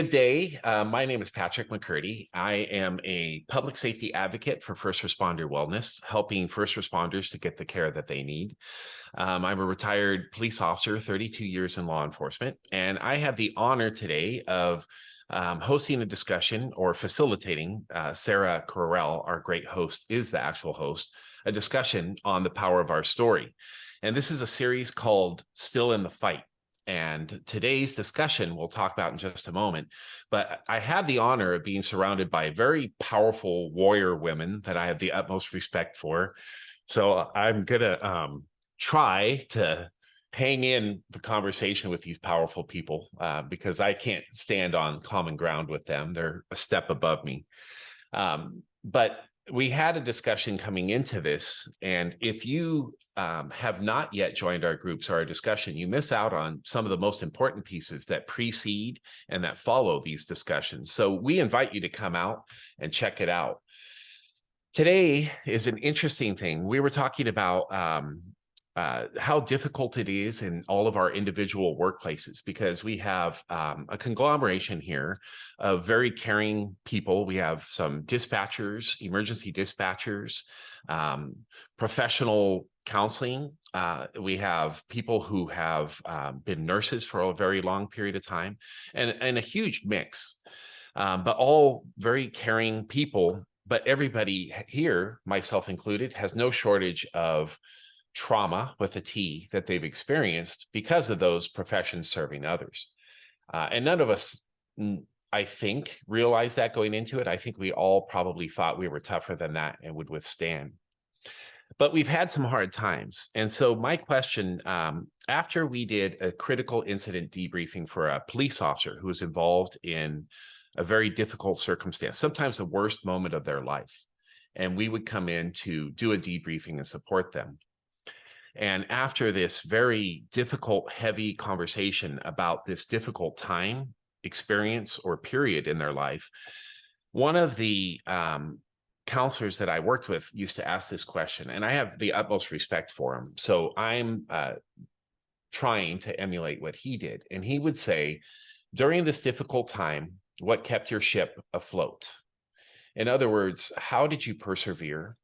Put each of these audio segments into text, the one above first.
Good day. My name is Patrick McCurdy. I am a public safety advocate for first responder wellness, helping first responders to get the care that they need. I'm a retired police officer, 32 years in law enforcement, and I have the honor today of hosting a discussion or facilitating. Sarah Correll, our great host, is the actual host, a discussion on the power of our story. And this is a series called Still in the Fight. And today's discussion we'll talk about in just a moment, but I have the honor of being surrounded by very powerful warrior women that I have the utmost respect for. So I'm going to try to hang in the conversation with these powerful people because I can't stand on common ground with them. They're a step above me. But we had a discussion coming into this, and if you have not yet joined our groups or our discussion, you miss out on some of the most important pieces that precede and that follow these discussions. So we invite you to come out and check it out. Today is an interesting thing. We were talking about how difficult it is in all of our individual workplaces because we have a conglomeration here of very caring people. We have some dispatchers, emergency dispatchers, professional counseling. We have people who have been nurses for a very long period of time, and a huge mix, but all very caring people. But everybody here, myself included, has no shortage of trauma with a T that they've experienced because of those professions serving others. And none of us, I think, realized that going into it. I think we all probably thought we were tougher than that and would withstand. But we've had some hard times. And so my question, after we did a critical incident debriefing for a police officer who was involved in a very difficult circumstance, sometimes the worst moment of their life, and we would come in to do a debriefing and support them. And after this very difficult, heavy conversation about this difficult time, experience, or period in their life, one of the counselors that I worked with used to ask this question, and I have the utmost respect for him. So I'm trying to emulate what he did. And he would say, during this difficult time, what kept your ship afloat? In other words, how did you persevere?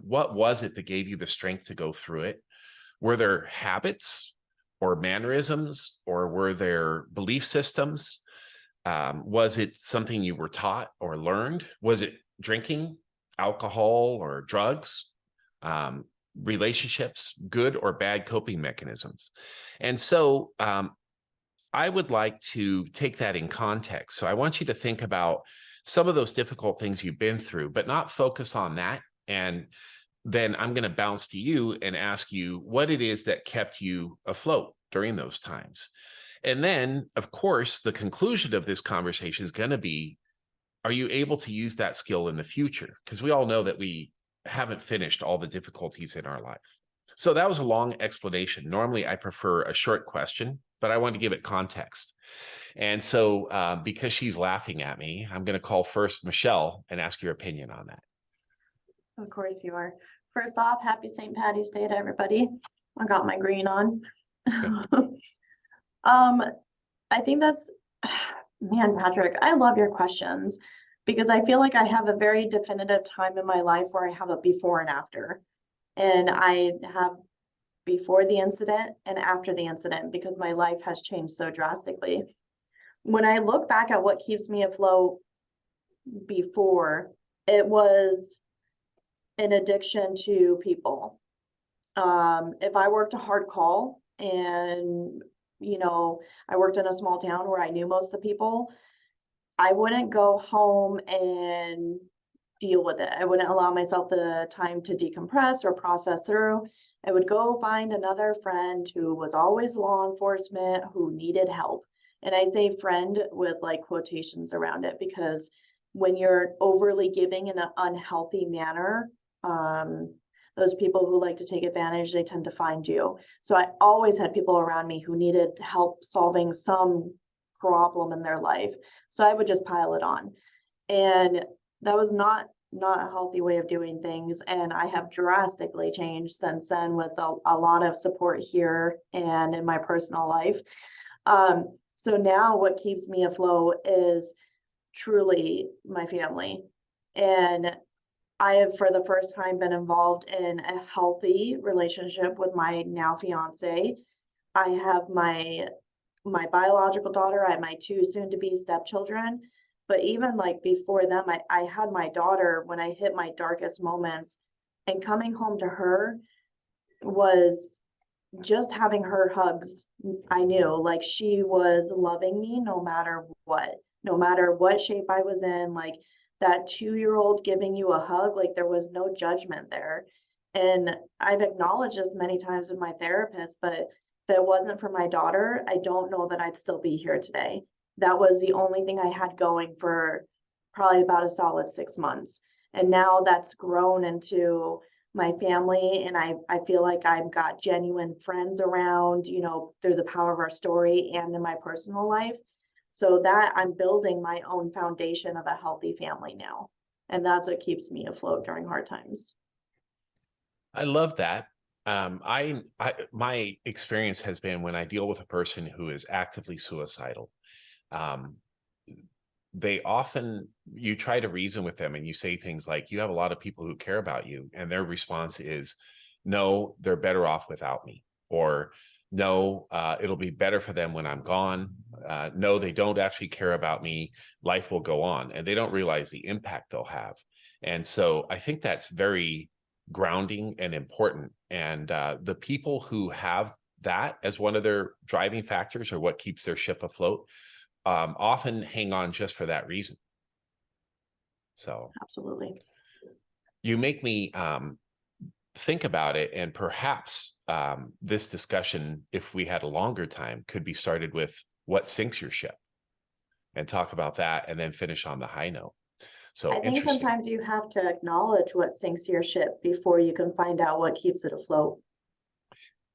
What was it that gave you the strength to go through it? Were there habits or mannerisms, or were there belief systems? Was it something you were taught or learned? Was it drinking, alcohol, or drugs? Relationships, good or bad coping mechanisms? And so I would like to take that in context. So I want you to think about some of those difficult things you've been through, but not focus on that. And then I'm going to bounce to you and ask you what it is that kept you afloat during those times. And then, of course, the conclusion of this conversation is going to be, are you able to use that skill in the future? Because we all know that we haven't finished all the difficulties in our life. So that was a long explanation. Normally, I prefer a short question, but I want to give it context. And so because she's laughing at me, I'm going to call first Michelle and ask your opinion on that. Of course you are. First off, happy St. Patty's Day to everybody. I got my green on. I think that's, man, Patrick, I love your questions because I feel like I have a very definitive time in my life where I have a before and after. And I have before the incident and after the incident because my life has changed so drastically. When I look back at what keeps me afloat before, it was an addiction to people. If I worked a hard call and, I worked in a small town where I knew most of the people, I wouldn't go home and deal with it. I wouldn't allow myself the time to decompress or process through. I would go find another friend who was always law enforcement, who needed help. And I say friend with like quotations around it because when you're overly giving in an unhealthy manner, those people who like to take advantage, they tend to find you. So I always had people around me who needed help solving some problem in their life. So I would just pile it on. And that was not a healthy way of doing things. And I have drastically changed since then with a lot of support here and in my personal life. So now what keeps me afloat is truly my family. And I have, for the first time, been involved in a healthy relationship with my now fiance. I have my biological daughter, I have my two soon-to-be stepchildren. But even like before them, I had my daughter when I hit my darkest moments, and coming home to her was just having her hugs. I knew like she was loving me no matter what shape I was in, like that 2-year-old giving you a hug, like there was no judgment there. And I've acknowledged this many times with my therapist, but if it wasn't for my daughter, I don't know that I'd still be here today. That was the only thing I had going for probably about a solid 6 months. And now that's grown into my family, and I feel like I've got genuine friends around, through the power of our story and in my personal life. So that I'm building my own foundation of a healthy family now. And that's what keeps me afloat during hard times. I love that. My experience has been when I deal with a person who is actively suicidal, um, you try to reason with them and you say things like, you have a lot of people who care about you. And their response is, no, they're better off without me. Or no, it'll be better for them when I'm gone. No, they don't actually care about me. Life will go on. And they don't realize the impact they'll have. And so I think that's very grounding and important. And the people who have that as one of their driving factors, or what keeps their ship afloat, often hang on just for that reason. So Absolutely. you make me think about it, and perhaps this discussion, if we had a longer time, could be started with what sinks your ship, and talk about that, and then finish on the high note. So I think interesting. sometimes you have to acknowledge what sinks your ship before you can find out what keeps it afloat.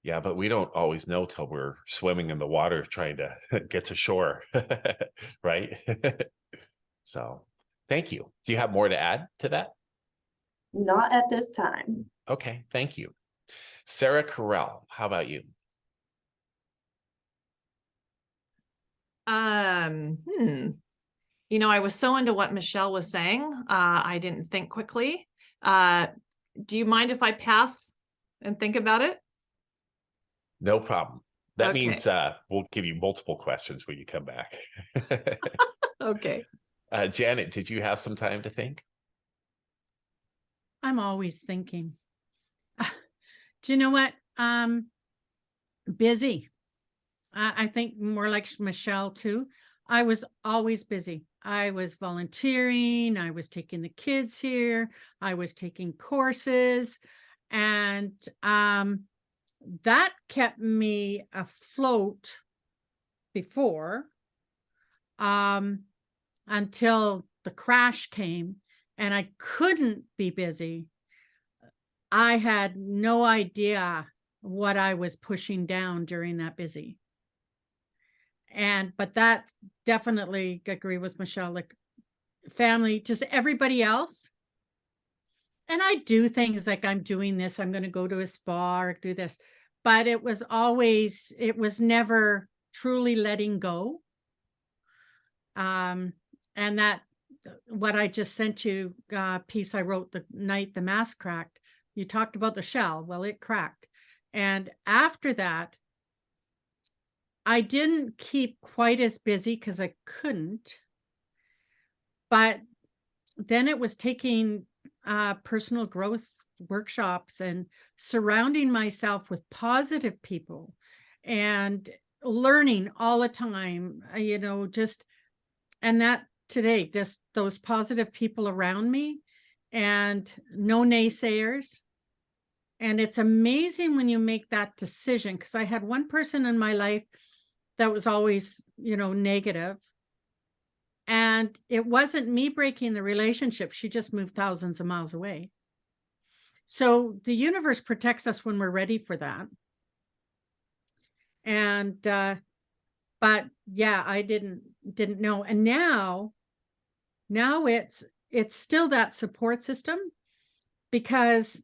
Yeah, but we don't always know till we're swimming in the water trying to get to shore, right? So thank you. Do you have more to add to that? Not at this time. Okay, thank you. Sarah Carell, how about you? I was so into what Michelle was saying, I didn't think quickly. Do you mind if I pass and think about it? No problem. That Okay. means we'll give you multiple questions when you come back. Okay. Janet, did you have some time to think? I'm always thinking. Do you know what? Busy. I think more like Michelle too. I was always busy. I was volunteering. I was taking the kids here. I was taking courses, and that kept me afloat before, until the crash came and I couldn't be busy. I had no idea what I was pushing down during that busy. But that definitely agree with Michelle, like family, just everybody else. And I do things like, I'm doing this, I'm going to go to a spa or do this, but it was never truly letting go. And that, what I just sent you, piece I wrote the night the mask cracked, you talked about the shell. Well, it cracked. And after that, I didn't keep quite as busy because I couldn't. But then it was taking personal growth workshops and surrounding myself with positive people and learning all the time, and that today, just those positive people around me and no naysayers. And it's amazing when you make that decision, because I had one person in my life that was always, negative. And it wasn't me breaking the relationship. She just moved thousands of miles away. So the universe protects us when we're ready for that. And, but yeah, I didn't know. And now it's still that support system, because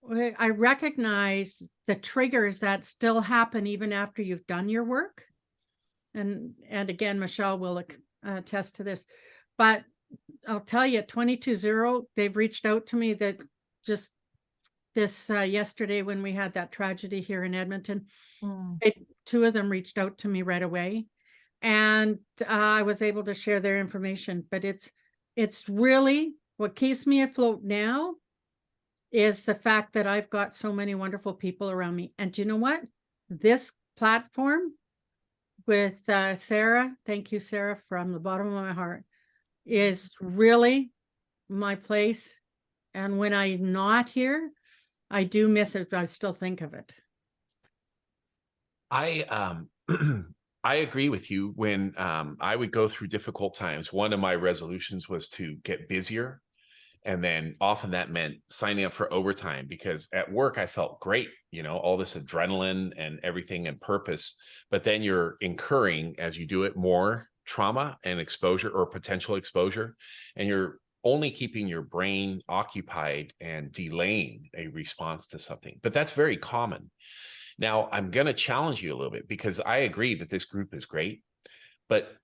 I recognize the triggers that still happen even after you've done your work. and again, Michelle will attest to this, but I'll tell you, 22-0, they've reached out to me that just this yesterday when we had that tragedy here in Edmonton, two of them reached out to me right away, and I was able to share their information. But it's really what keeps me afloat now is the fact that I've got so many wonderful people around me. And do you know what? This platform with Sarah, thank you, Sarah, from the bottom of my heart, is really my place. And when I'm not here, I do miss it, but I still think of it. I I agree with you. When I would go through difficult times, one of my resolutions was to get busier. And then often that meant signing up for overtime, because at work I felt great, you know, all this adrenaline and everything and purpose. But then you're incurring, as you do it, more trauma and exposure or potential exposure. And you're only keeping your brain occupied and delaying a response to something. But that's very common. Now, I'm going to challenge you a little bit, because I agree that this group is great, but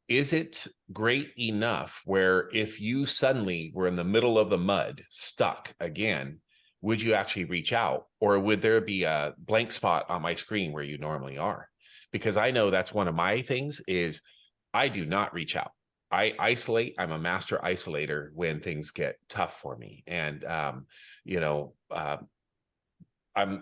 is it great enough where if you suddenly were in the middle of the mud, stuck again, would you actually reach out? Or would there be a blank spot on my screen where you normally are? Because I know that's one of my things is I do not reach out. I isolate. I'm a master isolator when things get tough for me. And,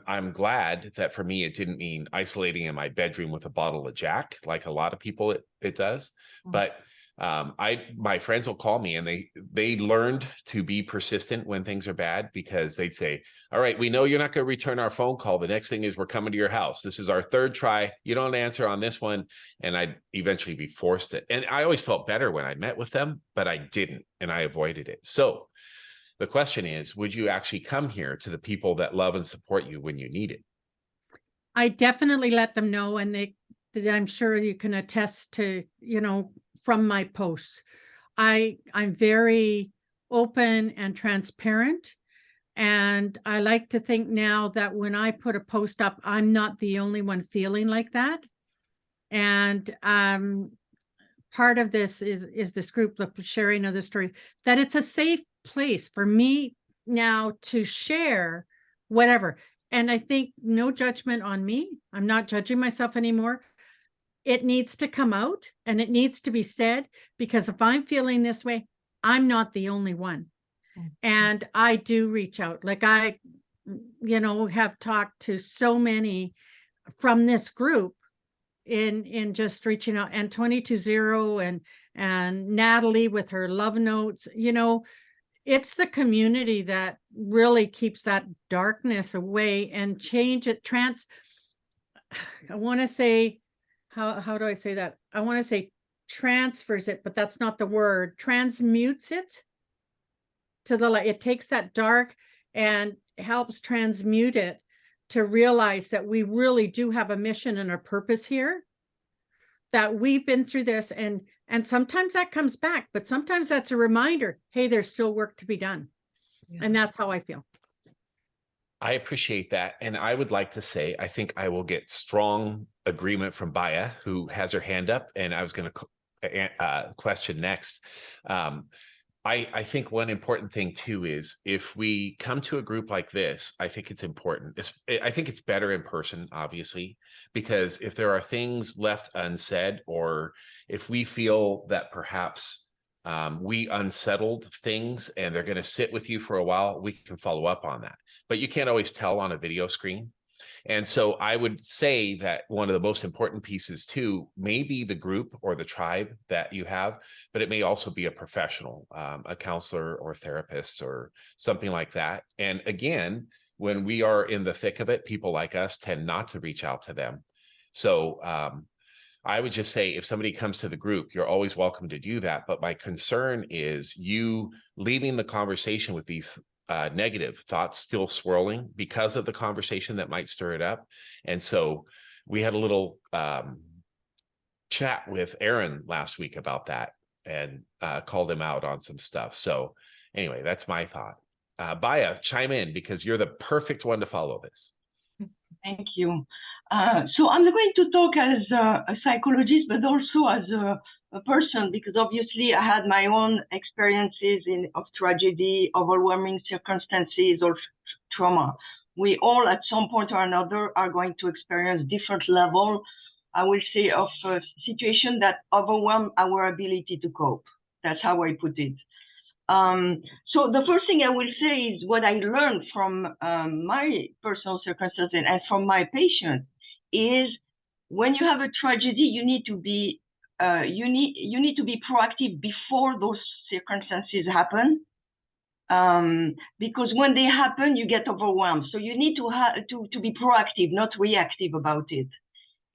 I'm glad that for me, it didn't mean isolating in my bedroom with a bottle of Jack, like a lot of people it does. But my friends will call me, and they learned to be persistent when things are bad, because they'd say, all right, we know you're not going to return our phone call. The next thing is we're coming to your house. This is our third try. You don't answer on this one. And I'd eventually be forced to. And I always felt better when I met with them, but I didn't, and I avoided it. So the question is, would you actually come here to the people that love and support you when you need it? I definitely let them know, and I'm sure you can attest to, from my posts. I'm very open and transparent. And I like to think now that when I put a post up, I'm not the only one feeling like that. And part of this is this group, the sharing of the stories, that it's a safe place for me now to share whatever. And I think no judgment on me. I'm not judging myself anymore. It needs to come out and it needs to be said, because if I'm feeling this way, I'm not the only one. And I do reach out. Like I, have talked to so many from this group in just reaching out, and 22-0 and Natalie with her love notes, it's the community that really keeps that darkness away and change it. I want to say, how do I say that? I want to say transfers it, but that's not the word. Transmutes it to the light. It takes that dark and helps transmute it to realize that we really do have a mission and a purpose here, that we've been through this, and sometimes that comes back, but sometimes that's a reminder, hey, there's still work to be done. Yeah. And that's how I feel. I appreciate that. And I would like to say, I think I will get strong agreement from Baya, who has her hand up, and I was going to question next. I think one important thing too is, if we come to a group like this, I think it's important. I think it's better in person, obviously, because if there are things left unsaid, or if we feel that perhaps we unsettled things and they're going to sit with you for a while, we can follow up on that. But you can't always tell on a video screen. And so I would say that one of the most important pieces too may be the group or the tribe that you have, but it may also be a professional, a counselor or therapist or something like that. And again, when we are in the thick of it, people like us tend not to reach out to them. So I would just say, if somebody comes to the group, you're always welcome to do that. But my concern is you leaving the conversation with these negative thoughts still swirling because of the conversation that might stir it up. And so we had a little chat with Aaron last week about that, and called him out on some stuff. So anyway, that's my thought. Baya, chime in, because you're the perfect one to follow this. Thank you. So I'm going to talk as a psychologist, but also as a person, because obviously I had my own experiences of tragedy, overwhelming circumstances, or trauma. We all, at some point or another, are going to experience different level, I will say, of a situation that overwhelm our ability to cope. That's how I put it. So the first thing I will say is what I learned from my personal circumstances and from my patient is when you have a tragedy, you need to be proactive before those circumstances happen. Because when they happen, you get overwhelmed. So you need to be proactive, not reactive about it.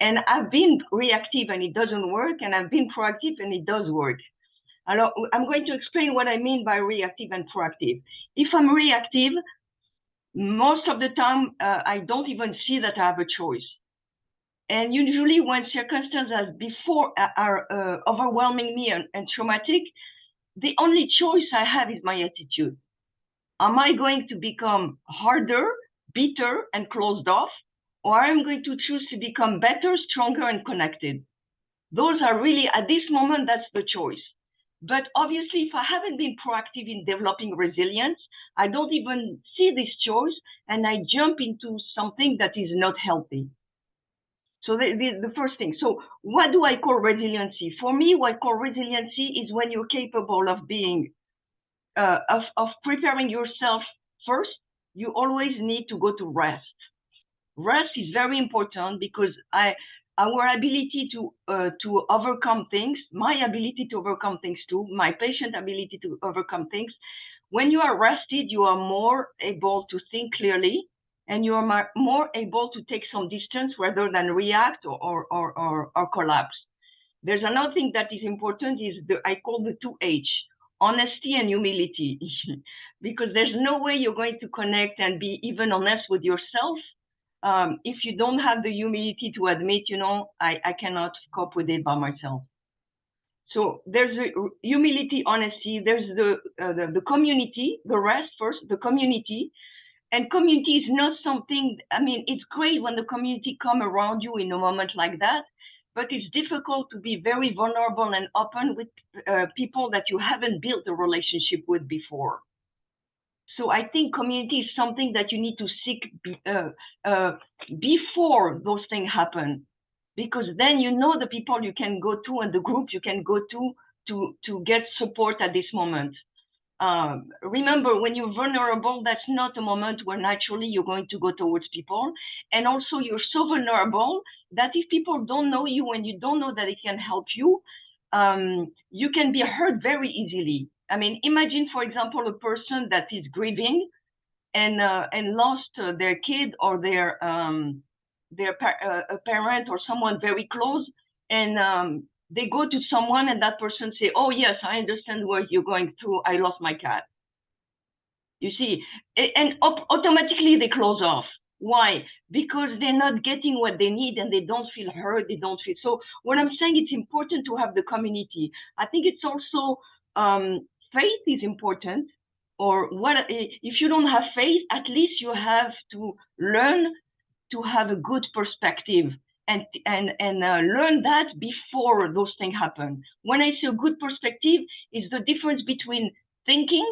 And I've been reactive and it doesn't work, and I've been proactive and it does work. I'm going to explain what I mean by reactive and proactive. If I'm reactive, most of the time, I don't even see that I have a choice. And usually when circumstances before are overwhelming me and traumatic, the only choice I have is my attitude. Am I going to become harder, bitter, and closed off? Or I'm going to choose to become better, stronger, and connected? Those are really, at this moment, that's the choice. But obviously, if I haven't been proactive in developing resilience, I don't even see this choice, and I jump into something that is not healthy. So the first thing. So what do I call resiliency? For me, what I call resiliency is when you're capable of being, of preparing yourself first. You always need to go to rest. Rest is very important because our ability to overcome things, my ability to overcome things too, my patient ability to overcome things. When you are rested, you are more able to think clearly, and you are more able to take some distance rather than react or collapse. There's another thing that is important is I call the 2H, honesty and humility, because there's no way you're going to connect and be even honest with yourself if you don't have the humility to admit, you know, I cannot cope with it by myself. So there's the humility, honesty, there's the community, the rest first, the community. And community is not something, I mean, it's great when the community come around you in a moment like that, but it's difficult to be very vulnerable and open with people that you haven't built a relationship with before. So I think community is something that you need to seek before those things happen, because then you know the people you can go to and the group you can go to get support at this moment. Remember, when you're vulnerable, that's not a moment where naturally you're going to go towards people. And also you're so vulnerable that if people don't know you and you don't know that it can help you, you can be hurt very easily. I mean, imagine, for example, a person that is grieving and lost their kid or their parent or someone very close, and they go to someone and that person say, oh yes, I understand what you're going through. I lost my cat. You see, and automatically they close off. Why? Because they're not getting what they need and they don't feel heard, they don't feel. So what I'm saying, it's important to have the community. I think it's also, faith is important, or what, if you don't have faith, at least you have to learn to have a good perspective and learn that before those things happen. When I say a good perspective, is the difference between thinking,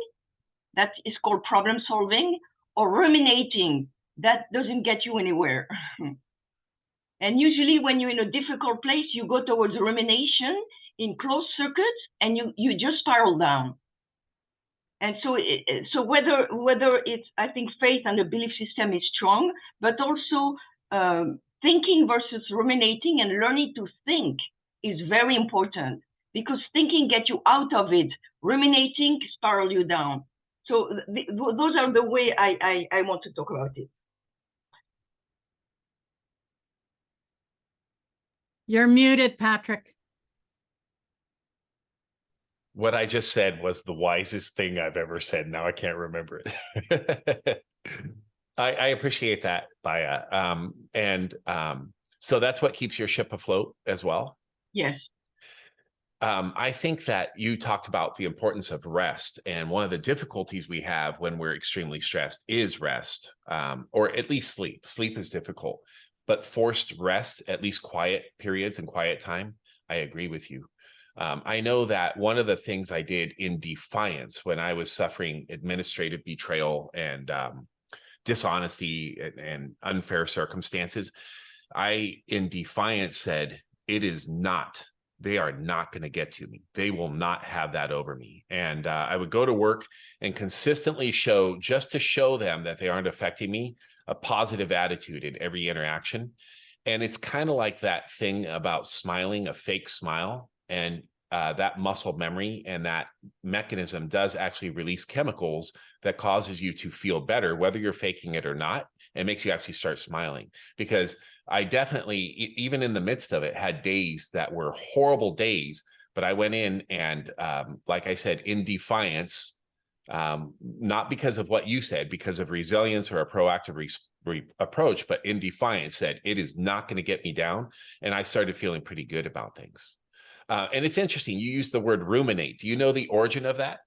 that is called problem solving, or ruminating, that doesn't get you anywhere. And usually when you're in a difficult place, you go towards rumination in closed circuits and you just spiral down. And so whether it's, I think faith and the belief system is strong, but also thinking versus ruminating and learning to think is very important, because thinking gets you out of it, ruminating spiral you down. So those are the way I want to talk about it. You're muted, Patrick. What I just said was the wisest thing I've ever said. Now I can't remember it. I appreciate that, Baya. So that's what keeps your ship afloat as well? Yes. I think that you talked about the importance of rest, and one of the difficulties we have when we're extremely stressed is rest, or at least sleep. Sleep is difficult, but forced rest, at least quiet periods and quiet time, I agree with you. I know that one of the things I did in defiance when I was suffering administrative betrayal and dishonesty and unfair circumstances, I, in defiance, said, it is not, they are not going to get to me. They will not have that over me. And I would go to work and consistently show, just to show them that they aren't affecting me, a positive attitude in every interaction. And it's kind of like that thing about smiling, a fake smile. And that muscle memory and that mechanism does actually release chemicals that causes you to feel better, whether you're faking it or not. It makes you actually start smiling. Because I definitely, even in the midst of it, had days that were horrible days, but I went in and, like I said, in defiance, not because of what you said, because of resilience or a proactive approach, but in defiance said, it is not going to get me down. And I started feeling pretty good about things. And it's interesting, you use the word ruminate. Do you know the origin of that?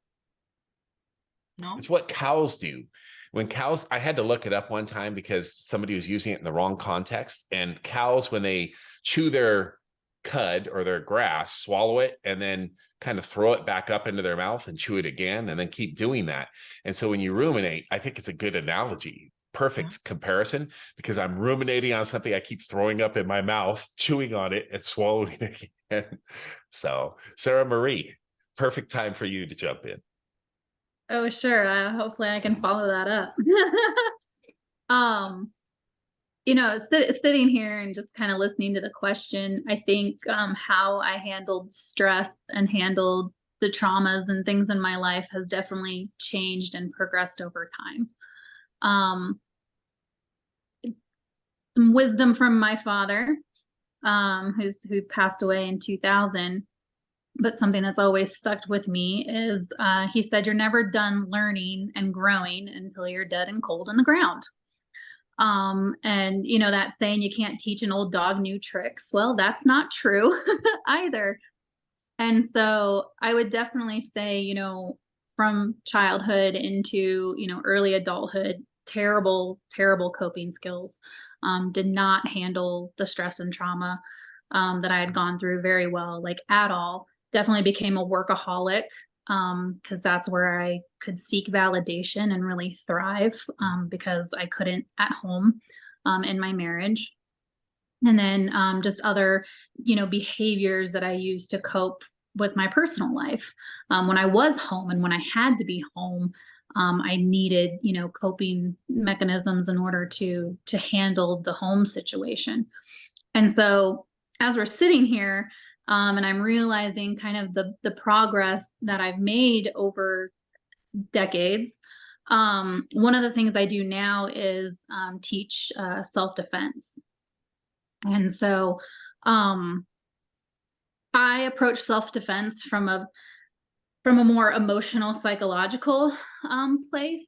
No. It's what cows do. When cows, I had to look it up one time because somebody was using it in the wrong context. And cows, when they chew their cud or their grass, swallow it, and then kind of throw it back up into their mouth and chew it again, and then keep doing that. And so when you ruminate, I think it's a good analogy. Perfect comparison, because I'm ruminating on something I keep throwing up in my mouth, chewing on it and swallowing it again. So Sarah Marie, perfect time for you to jump in. Oh, sure. Hopefully I can follow that up. Sitting here and just kind of listening to the question, I think how I handled stress and handled the traumas and things in my life has definitely changed and progressed over time. Some wisdom from my father, who passed away in 2000. But something that's always stuck with me is he said, you're never done learning and growing until you're dead and cold in the ground. And that saying, you can't teach an old dog new tricks. Well, that's not true either. And so I would definitely say, from childhood into, early adulthood, terrible, terrible coping skills. Did not handle the stress and trauma that I had gone through very well, like at all. Definitely became a workaholic because that's where I could seek validation and really thrive because I couldn't at home in my marriage. And then just other, behaviors that I used to cope with my personal life. When I was home and when I had to be home, I needed, coping mechanisms in order to handle the home situation. And so as we're sitting here, and I'm realizing kind of the progress that I've made over decades, one of the things I do now is teach self-defense. And so I approach self-defense from a more emotional, psychological place.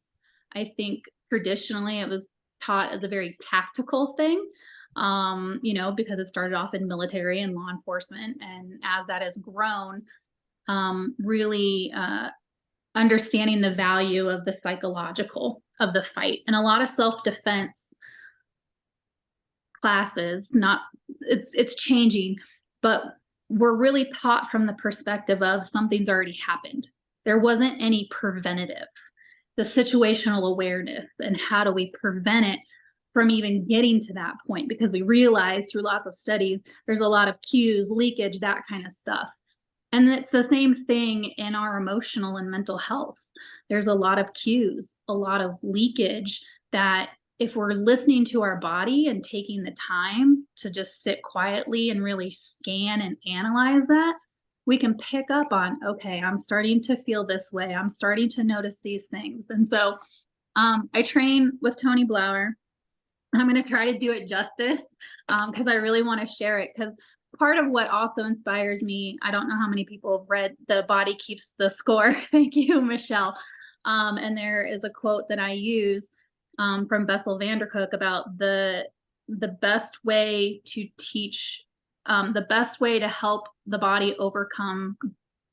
I think traditionally it was taught as a very tactical thing, because it started off in military and law enforcement. And as that has grown, really understanding the value of the psychological of the fight. And a lot of self-defense classes, it's changing, but we're really taught from the perspective of something's already happened. There wasn't any preventative. The situational awareness and how do we prevent it from even getting to that point, because we realize through lots of studies, there's a lot of cues, leakage, that kind of stuff. And it's the same thing in our emotional and mental health. There's a lot of cues, a lot of leakage that if we're listening to our body and taking the time to just sit quietly and really scan and analyze that, we can pick up on, okay, I'm starting to feel this way. I'm starting to notice these things. And so I train with Tony Blauer. I'm going to try to do it justice because I really want to share it, because part of what also inspires me, I don't know how many people have read The Body Keeps the Score. Thank you, Michelle. And there is a quote that I use from Bessel van der Kolk about the best way to teach The best way to help the body overcome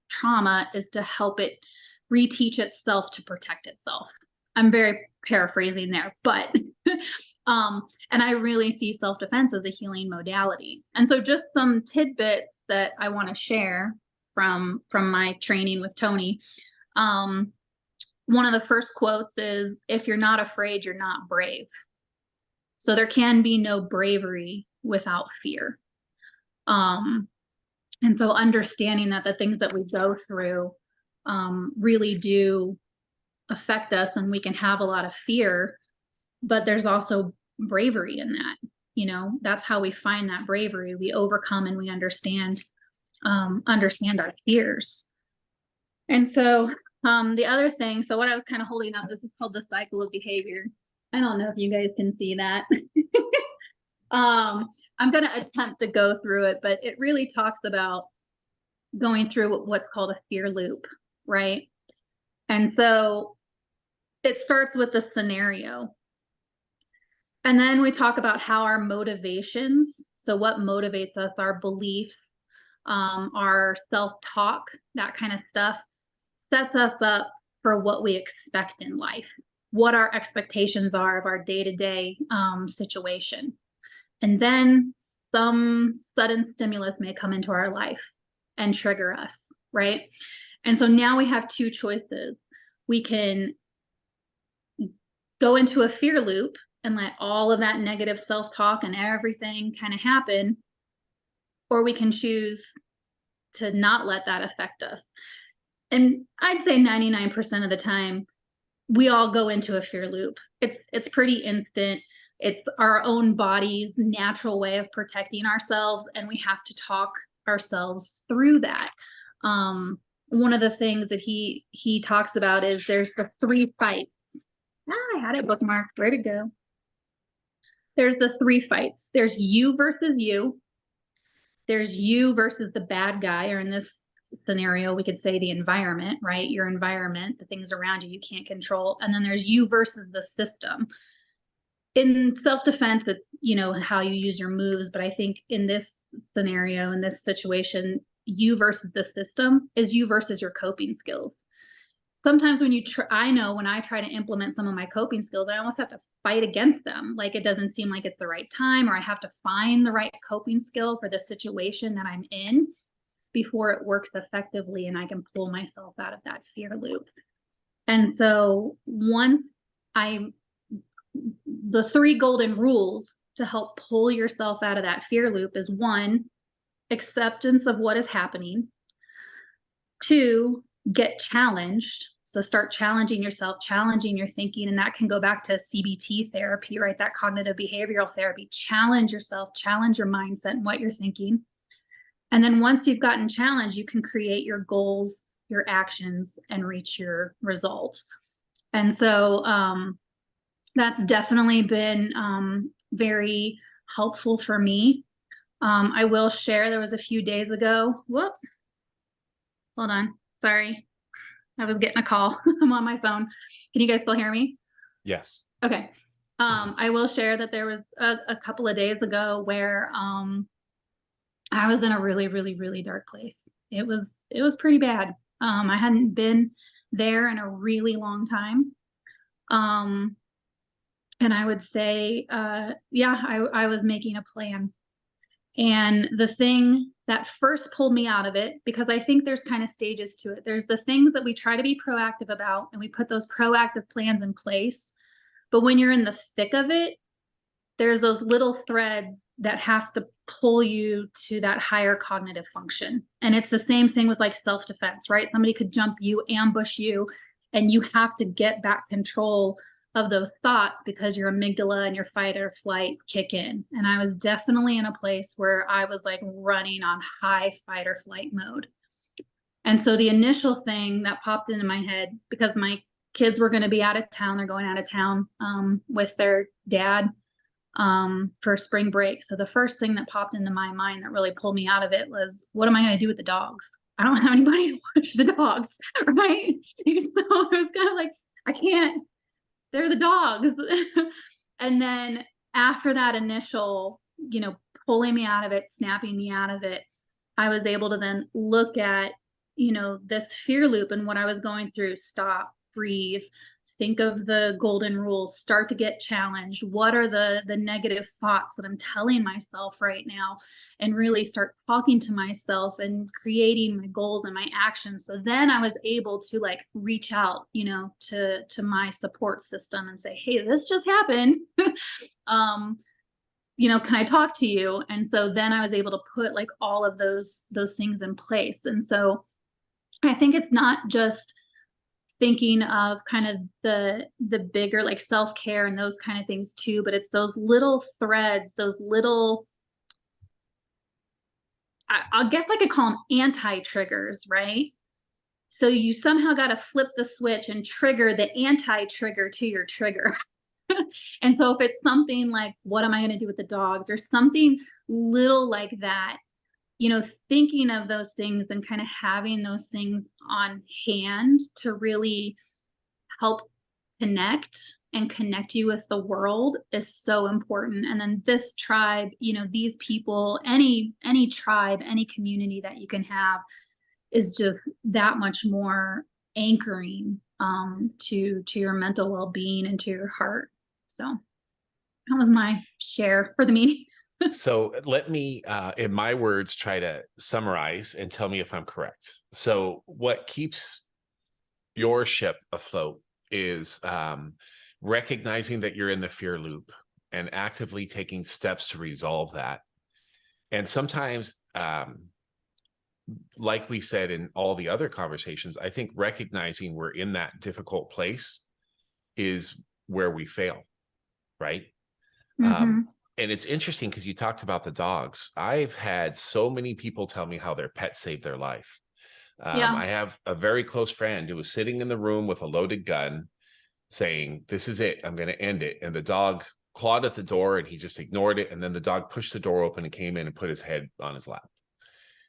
trauma is to help it reteach itself to protect itself. I'm very paraphrasing there, but and I really see self-defense as a healing modality. And so just some tidbits that I want to share from my training with Tony. One of the first quotes is, "If you're not afraid, you're not brave." So there can be no bravery without fear. And so understanding that the things that we go through really do affect us, and we can have a lot of fear, but there's also bravery in that. You know, that's how we find that bravery. We overcome and we understand our fears. And so the other thing, so what I was kind of holding up, this is called the cycle of behavior. I don't know if you guys can see that. I'm going to attempt to go through it, but it really talks about going through what's called a fear loop, right? And so it starts with the scenario. And then we talk about how our motivations, so what motivates us, our belief, our self-talk, that kind of stuff, sets us up for what we expect in life, what our expectations are of our day-to-day situation. And then some sudden stimulus may come into our life and trigger us, right? And so now we have two choices. We can go into a fear loop and let all of that negative self-talk and everything kind of happen, or we can choose to not let that affect us. And I'd say 99% of the time, we all go into a fear loop. It's pretty instant. It's our own body's natural way of protecting ourselves, and we have to talk ourselves through that. One of the things that he talks about is there's the 3 fights. I had it bookmarked. Where'd it go? There's the 3 fights. There's you versus you. There's you versus the bad guy, or in this scenario, we could say the environment, right? Your environment, the things around you can't control. And then there's you versus the system. In self-defense, it's, you know, how you use your moves. But I think in this scenario, in this situation, you versus the system is you versus your coping skills. Sometimes when I know when I try to implement some of my coping skills, I almost have to fight against them. Like it doesn't seem like it's the right time, or I have to find the right coping skill for the situation that I'm in before it works effectively and I can pull myself out of that fear loop. And so the 3 golden rules to help pull yourself out of that fear loop is 1, acceptance of what is happening. 2, get challenged. So start challenging yourself, challenging your thinking. And that can go back to CBT therapy, right? That cognitive behavioral therapy. Challenge yourself, challenge your mindset and what you're thinking. And then once you've gotten challenged, you can create your goals, your actions, and reach your result. And so that's definitely been very helpful for me. I will share, there was a few days ago. Whoops. Hold on. Sorry. I was getting a call. I'm on my phone. Can you guys still hear me? Yes. Okay. I will share that there was a couple of days ago where I was in a really, really, really dark place. It was pretty bad. I hadn't been there in a really long time. And I would say, I was making a plan. And the thing that first pulled me out of it, because I think there's kind of stages to it. There's the things that we try to be proactive about, and we put those proactive plans in place. But when you're in the thick of it, there's those little threads that have to pull you to that higher cognitive function. And it's the same thing with like self-defense, right? Somebody could jump you, ambush you, and you have to get back control of those thoughts because your amygdala and your fight or flight kick in. And I was definitely in a place where I was like running on high fight or flight mode. And so the initial thing that popped into my head, because my kids were going to be out of town, they're going out of town with their dad for spring break. So the first thing that popped into my mind that really pulled me out of it was, what am I going to do with the dogs? I don't have anybody to watch the dogs, right? So I was kind of like, I can't. They're the dogs. And then after that initial, pulling me out of it, snapping me out of it, I was able to then look at, you know, this fear loop and what I was going through. Stop, breathe, think of the golden rules, start to get challenged. What are the negative thoughts that I'm telling myself right now? And really start talking to myself and creating my goals and my actions. So then I was able to like reach out, you know, to my support system and say, hey, this just happened. You know, can I talk to you? And so then I was able to put like all of those things in place. And so I think it's not just thinking of kind of the bigger like self-care and those kind of things too, but it's those little threads, those little, I guess I could call them anti-triggers, right? So you somehow got to flip the switch and trigger the anti-trigger to your trigger. And so if it's something like, what am I going to do with the dogs, or something little like that, you know, thinking of those things and kind of having those things on hand to really help connect you with the world is so important. And then this tribe, you know, these people, any tribe, any community that you can have is just that much more anchoring to your mental well-being and to your heart. So that was my share for the meeting. So let me, in my words, try to summarize and tell me if I'm correct. So what keeps your ship afloat is recognizing that you're in the fear loop and actively taking steps to resolve that. And sometimes, like we said in all the other conversations, I think recognizing we're in that difficult place is where we fail, right? Mm-hmm. And it's interesting because you talked about the dogs. I've had so many people tell me how their pet saved their life. Yeah. I have a very close friend who was sitting in the room with a loaded gun saying, this is it, I'm going to end it. And the dog clawed at the door and he just ignored it. And then the dog pushed the door open and came in and put his head on his lap.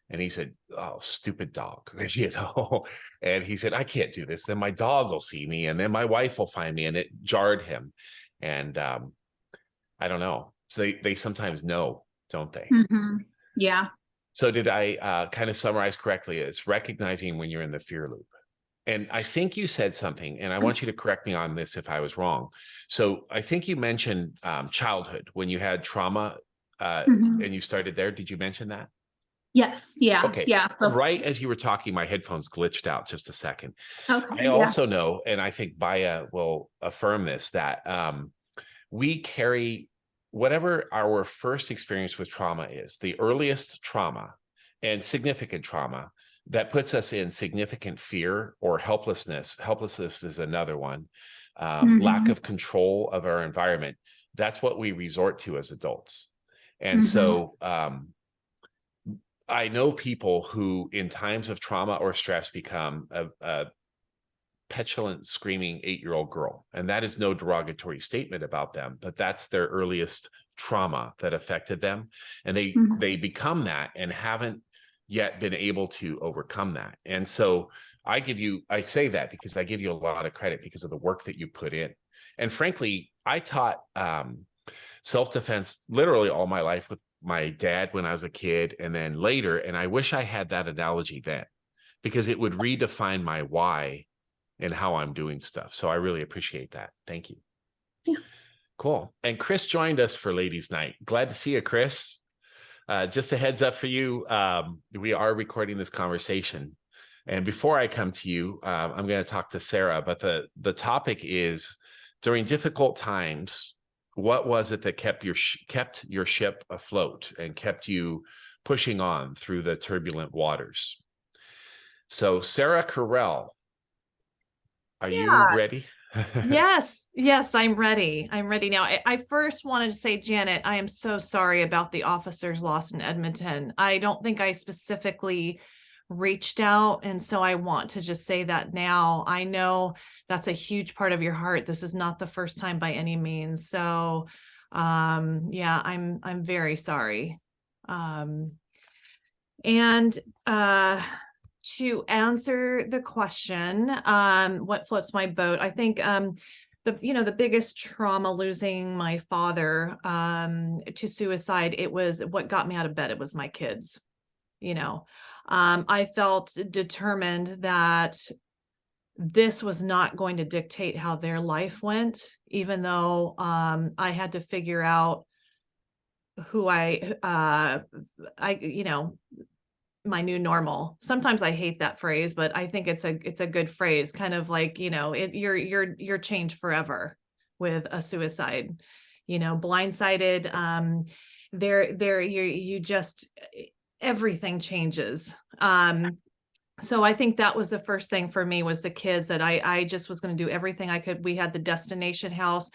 And he said, oh, stupid dog, you know? And he said, I can't do this. Then my dog will see me and then my wife will find me. And it jarred him. And I don't know. So they sometimes know, don't they? Mm-hmm. Yeah. So did I kind of summarize correctly? It's recognizing when you're in the fear loop. And I think you said something, and I want you to correct me on this if I was wrong. So I think you mentioned childhood when you had trauma and you started there. Did you mention that? Yes. Yeah. Okay. Yeah. So right as you were talking, my headphones glitched out just a second. okay. I also know, and I think Baya will affirm this, that we carry whatever our first experience with trauma is, the earliest trauma and significant trauma that puts us in significant fear or helplessness. Helplessness is another one. Lack of control of our environment. That's what we resort to as adults. And so I know people who in times of trauma or stress become a petulant, screaming 8-year-old girl. And that is no derogatory statement about them, but that's their earliest trauma that affected them. And they become that and haven't yet been able to overcome that. And so I say that because I give you a lot of credit because of the work that you put in. And frankly, I taught self-defense literally all my life with my dad when I was a kid and then later. And I wish I had that analogy then because it would redefine my why and how I'm doing stuff. So I really appreciate that. Thank you. Yeah. Cool. And Chris joined us for Ladies Night. Glad to see you, Chris. Just a heads up for you, we are recording this conversation. And before I come to you, I'm going to talk to Sarah, but the topic is during difficult times, what was it that kept your ship afloat and kept you pushing on through the turbulent waters? So Sarah Carell, are you ready? Yes, I'm ready. I'm ready now. I first wanted to say, Janet, I am so sorry about the officers lost in Edmonton. I don't think I specifically reached out. And so I want to just say that now. I know that's a huge part of your heart. This is not the first time by any means. So yeah, I'm very sorry. To answer the question, what floats my boat, I think the biggest trauma, losing my father to suicide, it was what got me out of bed. It was my kids. I felt determined that this was not going to dictate how their life went, even though I had to figure out who my new normal. Sometimes I hate that phrase, but I think it's a good phrase, kind of like, you're changed forever with a suicide, blindsided. You just, everything changes. So I think that was the first thing for me, was the kids, that I just was going to do everything I could. We had the destination house,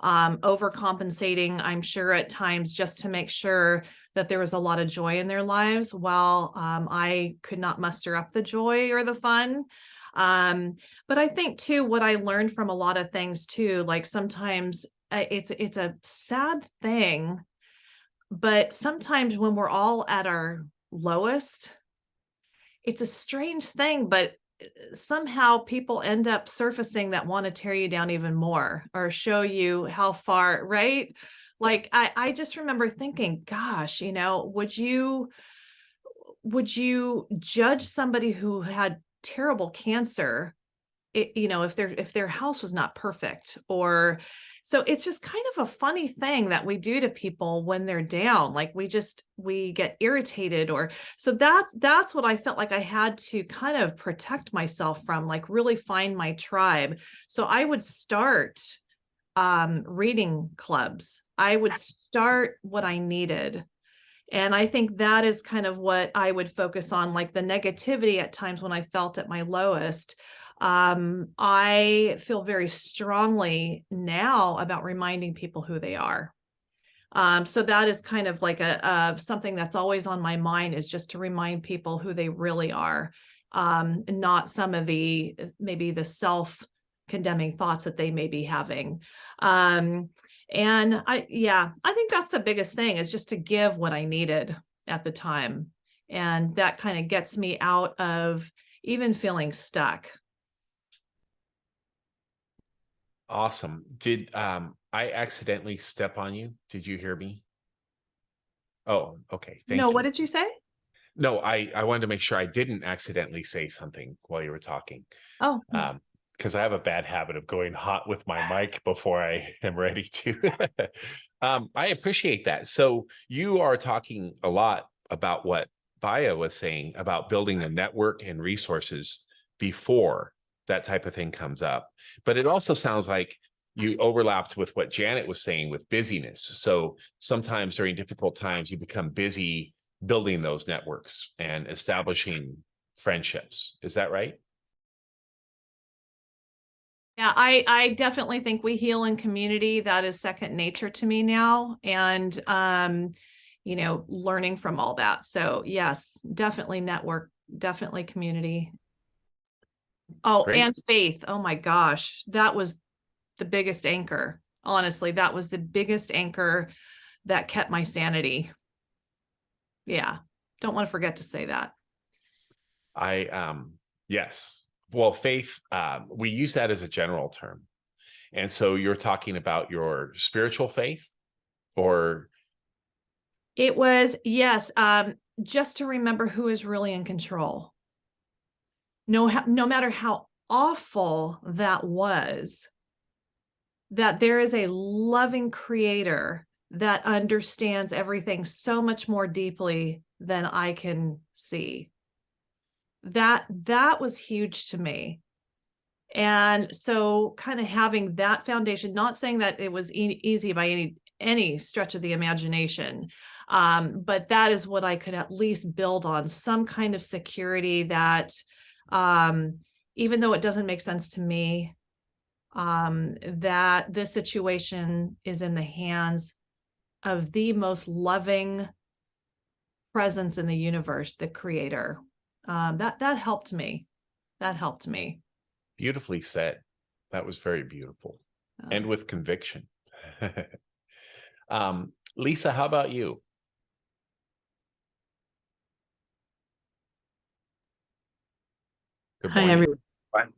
overcompensating, I'm sure at times, just to make sure that there was a lot of joy in their lives, while I could not muster up the joy or the fun. But I think too, what I learned from a lot of things too, like sometimes it's a sad thing, but sometimes when we're all at our lowest, it's a strange thing, but somehow people end up surfacing that want to tear you down even more, or show you how far, right? Like I just remember thinking, gosh, would you judge somebody who had terrible cancer, if their house was not perfect? Or so it's just kind of a funny thing that we do to people when they're down. Like we get irritated, or so that's what I felt like I had to kind of protect myself from, like really find my tribe. So I would start reading clubs. I would start what I needed. And I think that is kind of what I would focus on, like the negativity at times when I felt at my lowest. I feel very strongly now about reminding people who they are. So that is kind of like something that's always on my mind, is just to remind people who they really are, not some of maybe the self-condemning thoughts that they may be having. And I think that's the biggest thing, is just to give what I needed at the time. And that kind of gets me out of even feeling stuck. Awesome. Did I accidentally step on you? Did you hear me? Oh, okay. Thank No, you. what did you say? No, I wanted to make sure I didn't accidentally say something while you were talking. Oh, Because I have a bad habit of going hot with my mic before I am ready to. I appreciate that. So you are talking a lot about what Baya was saying about building a network and resources before that type of thing comes up. But it also sounds like you overlapped with what Janet was saying with busyness. So sometimes during difficult times, you become busy building those networks and establishing friendships. Is that right? yeah, I definitely think we heal in community. That is second nature to me now. And, learning from all that. So yes, definitely network, definitely community. Oh, Great. and faith. Oh my gosh. That was the biggest anchor. Honestly, that was the biggest anchor that kept my sanity. Yeah. Don't want to forget to say that. Yes. Well, faith, we use that as a general term. And so you're talking about your spiritual faith, or? It was, yes, just to remember who is really in control. No matter how awful that was, that there is a loving creator that understands everything so much more deeply than I can see. That was huge to me. And so kind of having that foundation, not saying that it was easy by any stretch of the imagination, but that is what I could at least build on, some kind of security that, even though it doesn't make sense to me, that this situation is in the hands of the most loving presence in the universe, the creator. That helped me. That helped me. Beautifully said. That was very beautiful, and with conviction. Lisa, how about you? Good Hi, morning. everyone.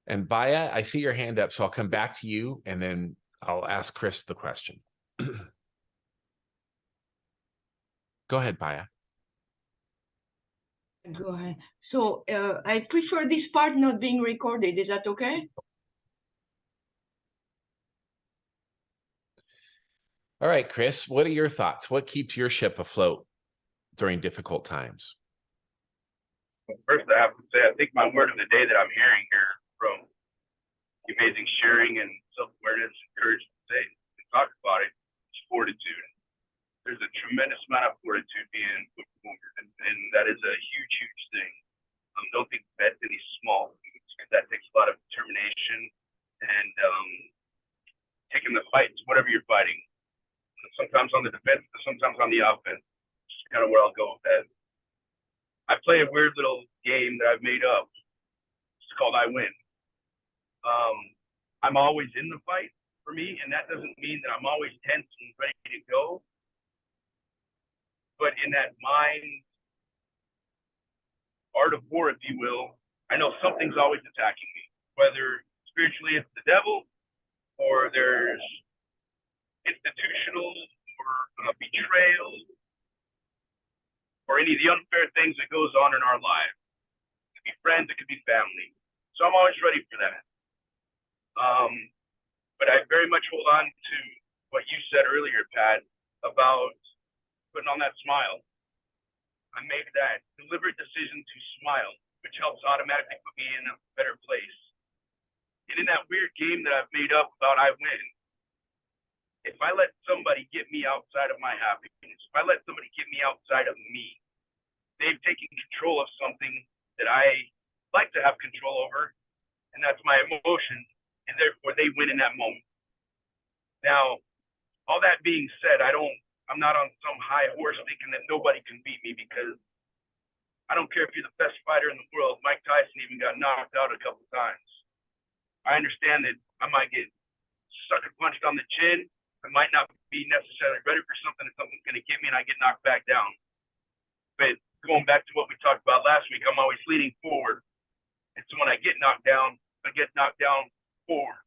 And Baya, I see your hand up, so I'll come back to you and then I'll ask Chris the question. Go ahead, Baya. Go ahead. So I prefer this part not being recorded. Is that okay? All right, Chris, what are your thoughts? What keeps your ship afloat during difficult times? First, I have to say, I think my word of the day that I'm hearing here from the amazing sharing and self-awareness and courage to say and talk about it is fortitude. There's a tremendous amount of fortitude being put forward, and that is a huge, huge thing. Don't think that's any small things, because that takes a lot of determination and taking the fights, whatever you're fighting. Sometimes on the defense, sometimes on the offense. Just kind of where I'll go with that. I play a weird little game that I've made up. It's called I Win. I'm always in the fight for me, and that doesn't mean that I'm always tense and ready to go. But in that mind, art of war, if you will, I know something's always attacking me, whether spiritually it's the devil, or there's institutional or betrayal, or any of the unfair things that goes on in our lives. It could be friends, it could be family. So I'm always ready for that. But I very much hold on to what you said earlier, Pat, about putting on that smile. I made that deliberate decision to smile, which helps automatically put me in a better place. And in that weird game that I've made up about I win, if I let somebody get me outside of my happiness, if I let somebody get me outside of me, they've taken control of something that I like to have control over, and that's my emotions, and therefore they win in that moment. Now, all that being said, I'm not on some high horse thinking that nobody can beat me, because I don't care if you're the best fighter in the world. Mike Tyson even got knocked out a couple times. I understand that I might get sucker punched on the chin. I might not be necessarily ready for something, and something's going to get me and I get knocked back down. But going back to what we talked about last week, I'm always leading forward. And so when I get knocked down forward.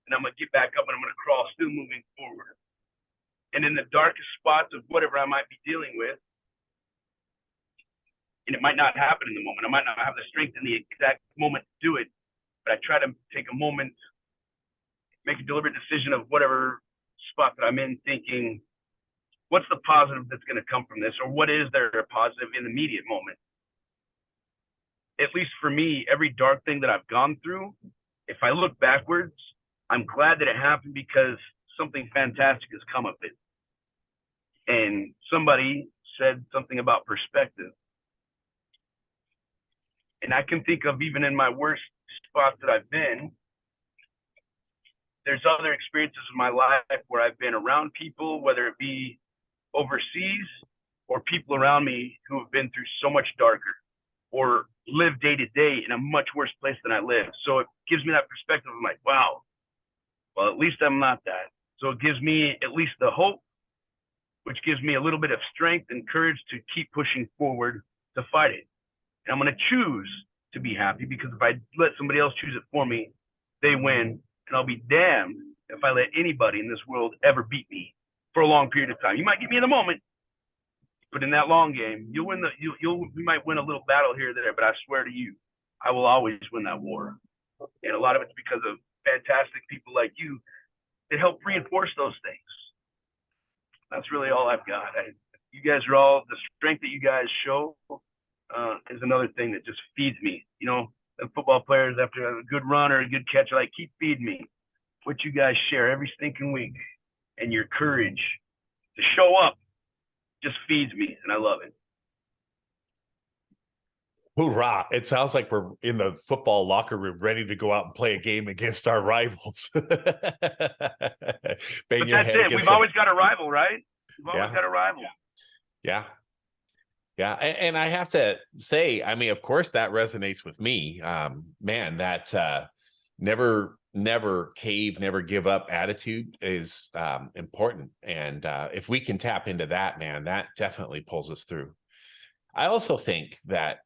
And I'm going to get back up and I'm going to crawl, still moving forward. And in the darkest spots of whatever I might be dealing with, and it might not happen in the moment, I might not have the strength in the exact moment to do it, but I try to take a moment, make a deliberate decision of whatever spot that I'm in, thinking, what's the positive that's going to come from this? Or what is there a positive in the immediate moment? At least for me, every dark thing that I've gone through, if I look backwards, I'm glad that it happened, because something fantastic has come of it. And somebody said something about perspective. And I can think of, even in my worst spots that I've been, there's other experiences in my life where I've been around people, whether it be overseas or people around me who have been through so much darker or live day to day in a much worse place than I live. So it gives me that perspective. I'm like, wow, well, at least I'm not that. So it gives me at least the hope, which gives me a little bit of strength and courage to keep pushing forward to fight it. And I'm going to choose to be happy, because if I let somebody else choose it for me, they win. And I'll be damned if I let anybody in this world ever beat me for a long period of time. You might get me in the moment, but in that long game, you'll win we might win a little battle here or there, but I swear to you, I will always win that war. And a lot of it's because of fantastic people like you that help reinforce those things. That's really all I've got. You guys are all, the strength that you guys show is another thing that just feeds me. You know, the football players, after a good run or a good catch, are like, keep feeding me. What you guys share every stinking week, and your courage to show up just feeds me, and I love it. Hoorah. It sounds like we're in the football locker room ready to go out and play a game against our rivals. But that's it. We've always got a rival, right? We've always got a rival. Yeah. Yeah. And I have to say, I mean, of course, that resonates with me. Man, that never cave, never give up attitude is important. And if we can tap into that, man, that definitely pulls us through. I also think that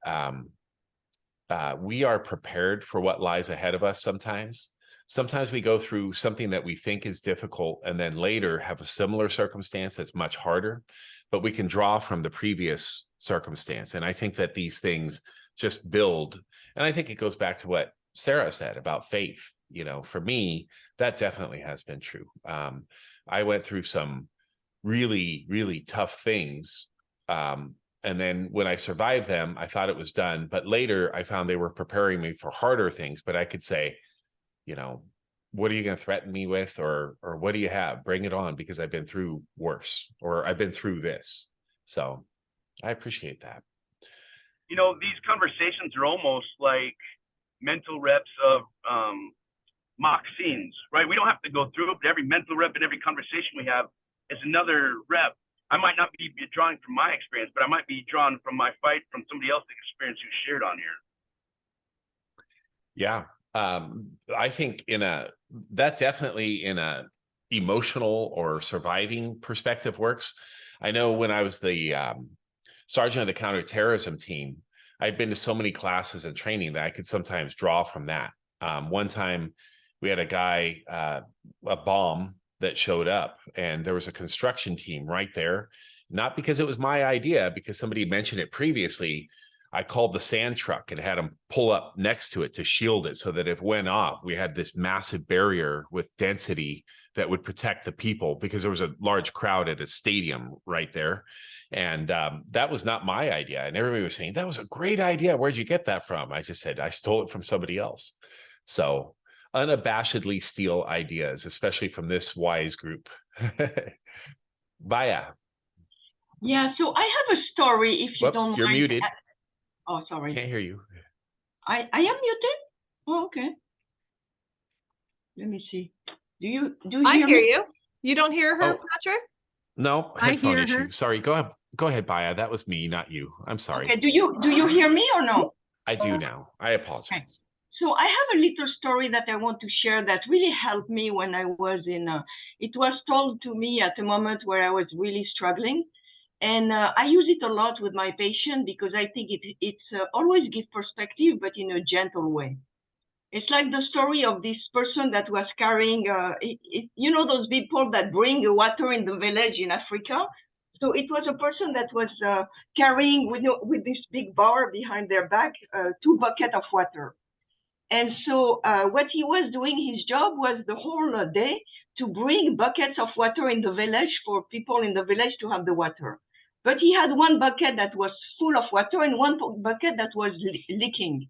we are prepared for what lies ahead of us sometimes. Sometimes we go through something that we think is difficult and then later have a similar circumstance that's much harder, but we can draw from the previous circumstance. And I think that these things just build. And I think it goes back to what Sarah said about faith. You know, for me, that definitely has been true. I went through some really, really tough things. And then when I survived them, I thought it was done. But later I found they were preparing me for harder things. But I could say, you know, what are you going to threaten me with? Or what do you have? Bring it on, because I've been through worse, or I've been through this. So I appreciate that. You know, these conversations are almost like mental reps of mock scenes, right? We don't have to go through it, but every mental rep and every conversation we have is another rep. I might not be drawing from my experience, but I might be drawn from my fight from somebody else's experience who shared on here. Yeah. I think that definitely in a emotional or surviving perspective works. I know when I was the sergeant of the counterterrorism team, I'd been to so many classes and training that I could sometimes draw from that. One time we had a guy, a bomb that showed up, and there was a construction team right there. Not because it was my idea, because somebody mentioned it previously. I called the sand truck and had them pull up next to it to shield it, so that if it went off, we had this massive barrier with density that would protect the people, because there was a large crowd at a stadium right there. And that was not my idea. And everybody was saying, that was a great idea. Where'd you get that from? I just said, I stole it from somebody else. So unabashedly steal ideas, especially from this wise group. Baya. Yeah, so I have a story, if you don't mind. You're muted. Oh, sorry. Can't hear you. I am muted? Oh, okay. Let me see. Do you I hear me? you. You don't hear her, Oh. Patrick? No, I headphone hear issue. her. Sorry, go ahead, Baya. That was me, not you. I'm sorry. Okay, do you hear me or no? I do now. I apologize. So I have a little story that I want to share that really helped me when I was it was told to me at a moment where I was really struggling. And I use it a lot with my patient, because I think it's always gives perspective, but in a gentle way. It's like the story of this person that was carrying, you know, those people that bring water in the village in Africa. So it was a person that was carrying with this big bar behind their back, 2 buckets of water. And so what he was doing, his job was the whole day to bring buckets of water in the village for people in the village to have the water. But he had 1 bucket that was full of water and 1 bucket that was leaking.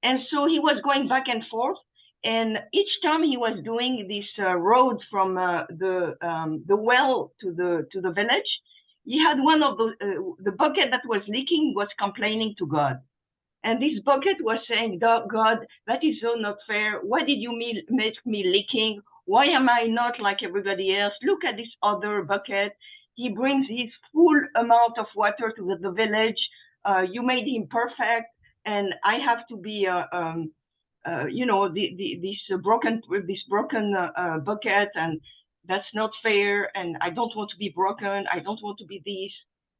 And so he was going back and forth. And each time he was doing this road from the well to the village, he had one of the bucket that was leaking was complaining to God. And this bucket was saying, God, that is so not fair. Why did you make me leaking? Why am I not like everybody else? Look at this other bucket. He brings his full amount of water to the village. You made him perfect, and I have to be, you know, this broken bucket, and that's not fair. And I don't want to be broken. I don't want to be this.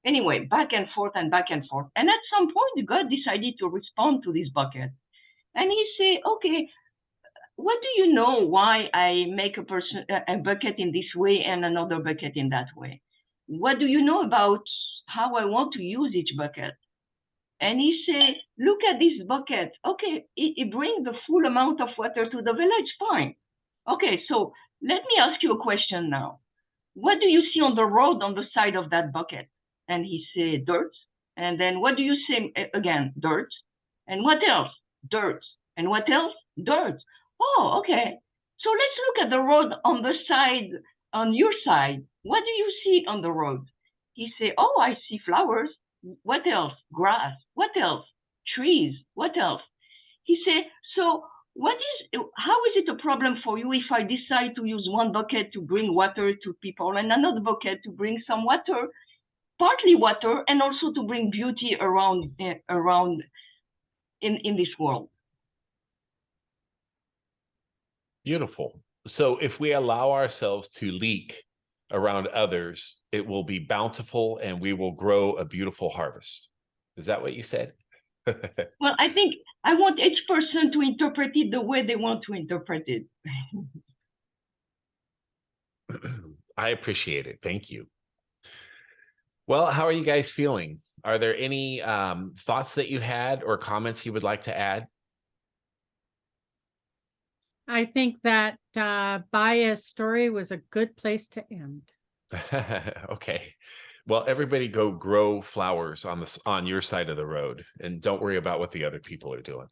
Anyway, back and forth and back and forth. And at some point, God decided to respond to this bucket, and he said, "Okay, what do you know why I make a bucket in this way and another bucket in that way? What do you know about how I want to use each bucket?" And he said, "Look at this bucket. Okay, it brings the full amount of water to the village, fine. Okay, so let me ask you a question now. What do you see on the road on the side of that bucket?" And he said, "Dirt." And then what do you say again? Dirt. And what else? Dirt. And what else? Dirt. Oh, okay. So let's look at the road on the side, on your side. What do you see on the road? He said, "Oh, I see flowers. What else? Grass. What else? Trees. What else?" He said, "So how is it a problem for you if I decide to use 1 bucket to bring water to people and another bucket to bring some water, partly water, and also to bring beauty around in this world?" Beautiful. So if we allow ourselves to leak around others, it will be bountiful and we will grow a beautiful harvest. Is that what you said? Well, I think I want each person to interpret it the way they want to interpret it. I appreciate it. Thank you. Well, how are you guys feeling? Are there any thoughts that you had or comments you would like to add? I think that Baya's story was a good place to end. Okay. Well, everybody go grow flowers on your side of the road and don't worry about what the other people are doing.